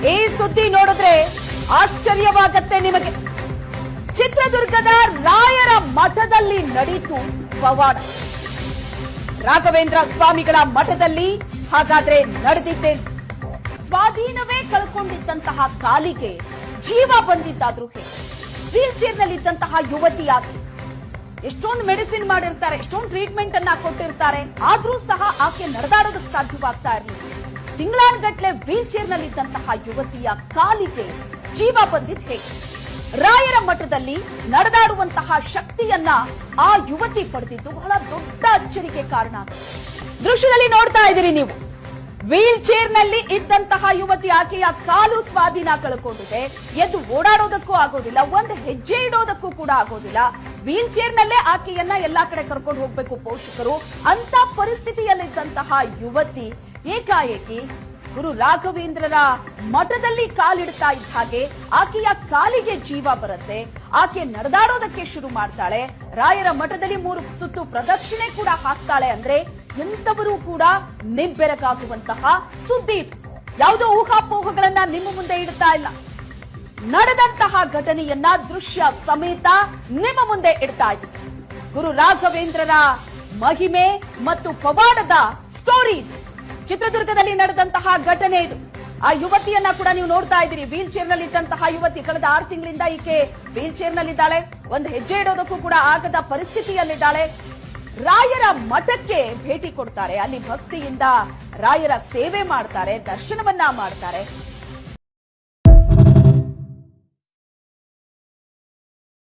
ಈ ಸುದ್ದಿ ನೋಡಿದ್ರೆ ಆಶ್ಚರ್ಯವಾಗತ್ತೆ ನಿಮಗೆ. ಚಿತ್ರದುರ್ಗದ ರಾಯರ ಮಠದಲ್ಲಿ ನಡೀತು ಪವಾಡ. ರಾಘವೇಂದ್ರ ಸ್ವಾಮಿಗಳ ಮಠದಲ್ಲಿ ಹಾಗಾದ್ರೆ ನಡೆದಿದ್ದೇನು? ಸ್ವಾಧೀನವೇ ಕಳ್ಕೊಂಡಿದ್ದಂತಹ ಕಾಲಿಗೆ ಜೀವ ಬಂದಿದ್ದಾದ್ರೂ ಹೇಗೆ? ವೀಲ್ ಚೇರ್ ನಲ್ಲಿದ್ದಂತಹ ಯುವತಿ ಯಾಕೆ? ಎಷ್ಟೊಂದು ಮೆಡಿಸಿನ್ ಮಾಡಿರ್ತಾರೆ, ಎಷ್ಟೊಂದು ಟ್ರೀಟ್ಮೆಂಟ್ ಅನ್ನ ಕೊಟ್ಟಿರ್ತಾರೆ, ಆದ್ರೂ ಸಹ ಆಕೆ ನಡೆದಾಡೋದಕ್ಕೆ ಸಾಧ್ಯವಾಗ್ತಾ ಇರಲಿಲ್ಲ. ತಿಂಗಳಾನುಗಟ್ಲೆ ವೀಲ್ ಚೇರ್ ನಲ್ಲಿದ್ದಂತಹ ಯುವತಿಯ ಕಾಲಿಗೆ ಜೀವ ಬಂದಿದ್ ಹೇಗೆ? ರಾಯರ ಮಠದಲ್ಲಿ ನಡೆದಾಡುವಂತಹ ಶಕ್ತಿಯನ್ನ ಆ ಯುವತಿ ಪಡೆದಿದ್ದು ಬಹಳ ದೊಡ್ಡ ಅಚ್ಚರಿಗೆ ಕಾರಣ. ದೃಶ್ಯದಲ್ಲಿ ನೋಡ್ತಾ ಇದ್ದೀರಿ ನೀವು, ವೀಲ್ ಚೇರ್ ನಲ್ಲಿ ಇದ್ದಂತಹ ಯುವತಿ, ಆಕೆಯ ಕಾಲು ಸ್ವಾಧೀನ ಕಳ್ಕೊಂಡಿದೆ. ಎದ್ದು ಓಡಾಡೋದಕ್ಕೂ ಆಗೋದಿಲ್ಲ, ಒಂದು ಹೆಜ್ಜೆ ಇಡೋದಕ್ಕೂ ಕೂಡ ಆಗೋದಿಲ್ಲ. ವೀಲ್ ಚೇರ್ ನಲ್ಲೇ ಆಕೆಯನ್ನ ಎಲ್ಲಾ ಕಡೆ ಕರ್ಕೊಂಡು ಹೋಗ್ಬೇಕು ಪೋಷಕರು. ಅಂತ ಪರಿಸ್ಥಿತಿಯಲ್ಲಿದ್ದಂತಹ ಯುವತಿ ಏಕಾಏಕಿ ಗುರು ರಾಘವೇಂದ್ರರ ಮಠದಲ್ಲಿ ಕಾಲಿಡ್ತಾ ಇದ್ದ ಹಾಗೆ ಆಕೆಯ ಕಾಲಿಗೆ ಜೀವ ಬರುತ್ತೆ. ಆಕೆ ನಡೆದಾಡೋದಕ್ಕೆ ಶುರು ಮಾಡ್ತಾಳೆ. ರಾಯರ ಮಠದಲ್ಲಿ 3 ಸುತ್ತು ಪ್ರದಕ್ಷಿಣೆ ಕೂಡ ಹಾಕ್ತಾಳೆ. ಅಂದ್ರೆ ಎಂತವರೂ ಕೂಡ ನಿಬ್ಬೆರಗಾಗುವಂತಹ ಸುದ್ದಿ ಇದು. ಯಾವುದೋ ಊಹಾಪೋಹಗಳನ್ನ ನಿಮ್ಮ ಮುಂದೆ ಇಡ್ತಾ ಇಲ್ಲ, ನಡೆದಂತಹ ಘಟನೆಯನ್ನ ದೃಶ್ಯ ಸಮೇತ ನಿಮ್ಮ ಮುಂದೆ ಇಡ್ತಾ ಇದ್ದೀವಿ. ಗುರು ರಾಘವೇಂದ್ರರ ಮಹಿಮೆ ಮತ್ತು ಪವಾಡದ ಸ್ಟೋರಿ ಇದು. ಚಿತ್ರದುರ್ಗದಲ್ಲಿ ನಡೆದಂತಹ ಘಟನೆ ಇದು. ಆ ಯುವತಿಯನ್ನ ಕೂಡ ನೀವು ನೋಡ್ತಾ ಇದ್ದೀರಿ. ವೀಲ್ ಚೇರ್ ನಲ್ಲಿ ಇದ್ದಂತಹ ಯುವತಿ ಕಳೆದ 6 ತಿಂಗಳಿಂದ ಈಕೆ ವೀಲ್ ಚೇರ್ ನಲ್ಲಿದ್ದಾಳೆ. ಒಂದು ಹೆಜ್ಜೆ ಇಡೋದಕ್ಕೂ ಕೂಡ ಆಗದ ಪರಿಸ್ಥಿತಿಯಲ್ಲಿದ್ದಾಳೆ. ರಾಯರ ಮಠಕ್ಕೆ ಭೇಟಿ ಕೊಡ್ತಾರೆ, ಅಲ್ಲಿ ಭಕ್ತಿಯಿಂದ ರಾಯರ ಸೇವೆ ಮಾಡ್ತಾರೆ, ದರ್ಶನವನ್ನ ಮಾಡ್ತಾರೆ.